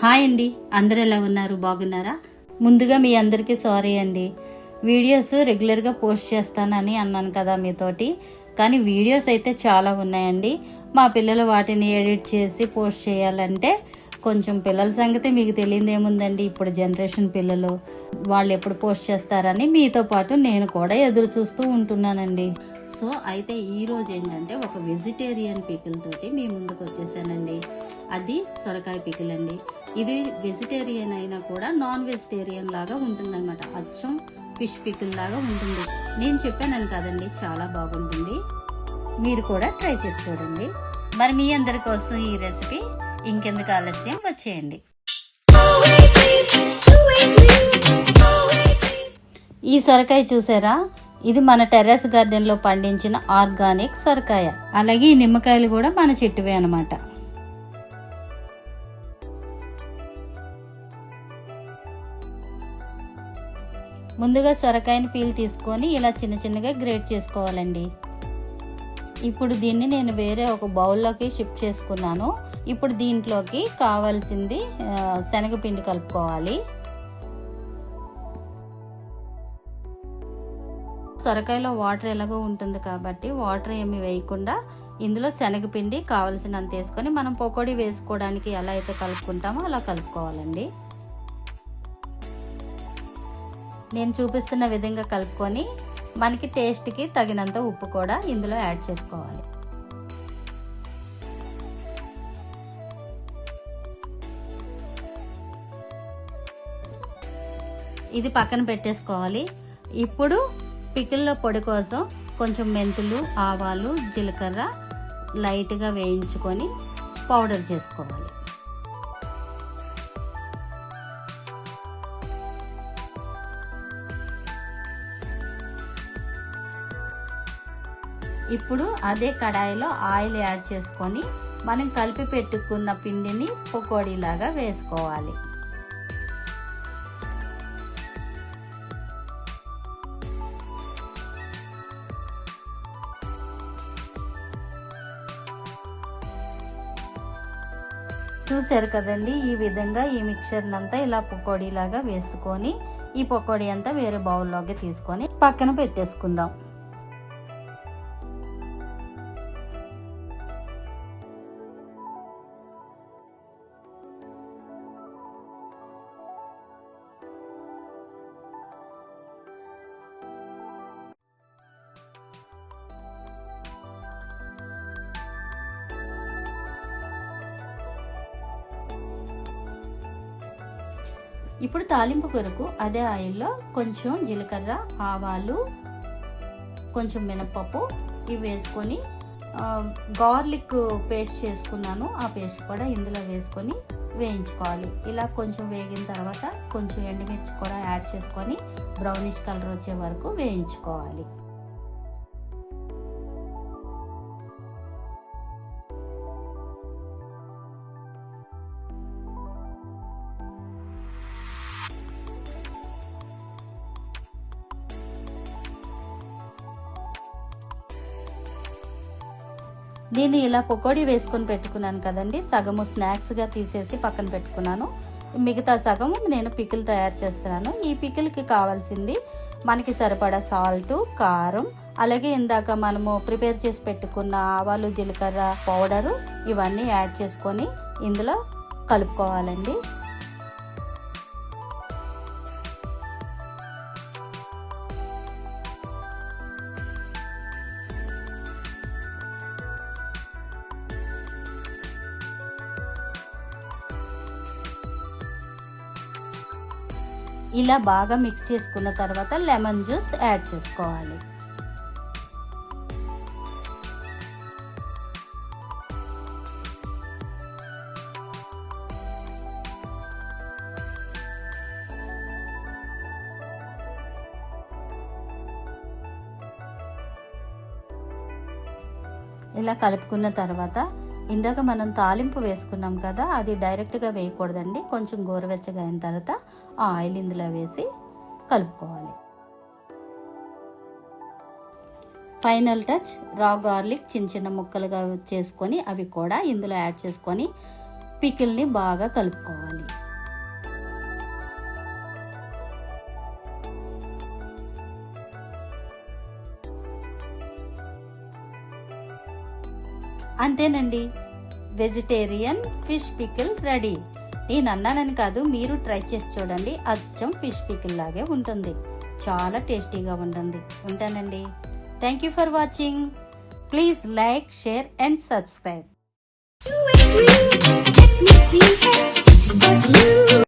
Hi అండి, అందరు ఎలా ఉన్నారు? బాగున్నారా? ముందుగా మీ అందరికీ సారీ అండి. వీడియోస్ రెగ్యులర్గా పోస్ట్ చేస్తానని అన్నాను కదా మీతోటి, కానీ వీడియోస్ అయితే చాలా ఉన్నాయండి. మా పిల్లలు వాటిని ఎడిట్ చేసి పోస్ట్ చేయాలంటే కొంచెం పిల్లల సంగతి మీకు తెలియదేముందండి. ఇప్పుడు జనరేషన్ పిల్లలు వాళ్ళు ఎప్పుడు పోస్ట్ చేస్తారని మీతో పాటు నేను కూడా ఎదురు చూస్తూ ఉంటున్నానండి. సో అయితే ఈరోజు ఏంటంటే ఒక వెజిటేరియన్ పికిల్ తోటి మీ ముందుకు వచ్చేసానండి. అది సొరకాయ పికిల్ అండి. ఇది వెజిటేరియన్ అయినా కూడా నాన్ వెజిటేరియన్ లాగా ఉంటుందన్నమాట. అచ్చం ఫిష్ పికిల్ లాగా ఉంటుంది. నేను చెప్పానని కదండి, చాలా బాగుంటుంది. మీరు కూడా ట్రై చేసి చూడండి. మరి మీ అందరి కోసం ఈ రెసిపీ ఇంకెందుకు ఆలస్యం, వచ్చేయండి. ఈ సొరకాయ చూసారా? ఇది మన టెర్రస్ గార్డెన్ లో పండించిన ఆర్గానిక్ సొరకాయ. అలాగే ఈ నిమ్మకాయలు కూడా మన చెట్టువే అన్నమాట. ముందుగా సొరకాయని పీల్ తీసుకొని ఇలా చిన్న చిన్నగా గ్రేట్ చేసుకోవాలండి. ఇప్పుడు దీన్ని నేను వేరే ఒక బౌల్లోకి షిఫ్ట్ చేసుకున్నాను. ఇప్పుడు దీంట్లోకి కావాల్సింది శనగపిండి కలుపుకోవాలి. సొరకాయలో వాటర్ ఎలాగో ఉంటుంది కాబట్టి వాటర్ ఏమి వేయకుండా ఇందులో శనగపిండి కావాల్సినంత వేసుకొని మనం పకోడీ వేసుకోవడానికి ఎలా అయితే కలుపుకుంటామో అలా కలుపుకోవాలండి. నేను చూపిస్తున్న విధంగా కలుపుకొని మనకి టేస్ట్కి తగినంత ఉప్పు కూడా ఇందులో యాడ్ చేసుకోవాలి. ఇది పక్కన పెట్టేసుకోవాలి. ఇప్పుడు పికిల్లో పొడి కోసం కొంచెం మెంతులు, ఆవాలు, జీలకర్ర లైట్గా వేయించుకొని పౌడర్ చేసుకోవాలి. ఇప్పుడు అదే కడాయిలో ఆయిల్ యాడ్ చేసుకొని మనం కలిపి పెట్టుకున్న పిండిని పకోడీలాగా వేసుకోవాలి. చూసారు కదండి, ఈ విధంగా ఈ మిక్చర్ అంతా ఇలా పకోడీలాగా వేసుకొని ఈ పకోడీ అంతా వేరే బౌల్లోకి తీసుకొని పక్కన పెట్టేసుకుందాం. ఇప్పుడు తాలింపు కొరకు అదే ఆయిల్లో కొంచెం జీలకర్ర, ఆవాలు, కొంచెం మినపప్పు ఇవి వేసుకొని గార్లిక్ పేస్ట్ చేసుకున్నాను. ఆ పేస్ట్ కూడా ఇందులో వేసుకొని వేయించుకోవాలి. ఇలా కొంచెం వేగిన తర్వాత కొంచెం ఎండుమిర్చి కూడా యాడ్ చేసుకొని బ్రౌనిష్ కలర్ వచ్చే వరకు వేయించుకోవాలి. దీన్ని ఇలా పకోడీ వేసుకొని పెట్టుకున్నాను కదండి, సగము స్నాక్స్గా తీసేసి పక్కన పెట్టుకున్నాను. మిగతా సగము నేను పికిల్ తయారు చేస్తున్నాను. ఈ పికిల్కి కావాల్సింది మనకి సరిపడా సాల్ట్, కారం, అలాగే ఇందాక మనము ప్రిపేర్ చేసి పెట్టుకున్న ఆవాలు, జీలకర్ర పౌడరు ఇవన్నీ యాడ్ చేసుకొని ఇందులో కలుపుకోవాలండి. ఇలా బాగా మిక్స్ చేసుకున్న తర్వాత లెమన్ జ్యూస్ యాడ్ చేసుకోవాలి. ఇలా కలుపుకున్న తర్వాత ఇందాక మనం తాలింపు వేసుకున్నాం కదా, అది డైరెక్ట్గా వేయకూడదండి. కొంచెం గోరువెచ్చగా అయిన తర్వాత ఆ ఆయిల్ ఇందులో వేసి కలుపుకోవాలి. ఫైనల్ టచ్ రా గార్లిక్ చిన్న చిన్న ముక్కలుగా చేసుకొని అవి కూడా ఇందులో యాడ్ చేసుకొని పికిల్ని బాగా కలుపుకోవాలి. అంతేనండి, వెజిటేరియన్ ఫిష్ పికిల్ రెడీ. నేను అన్నానని కాదు, మీరు ట్రై చేసి చూడండి. అచ్చం ఫిష్ పికిల్ లాగే ఉంటుంది, చాలా టేస్టీగా ఉంటుంది. ఉంటానండి. Thank you for watching. Please like, share and subscribe.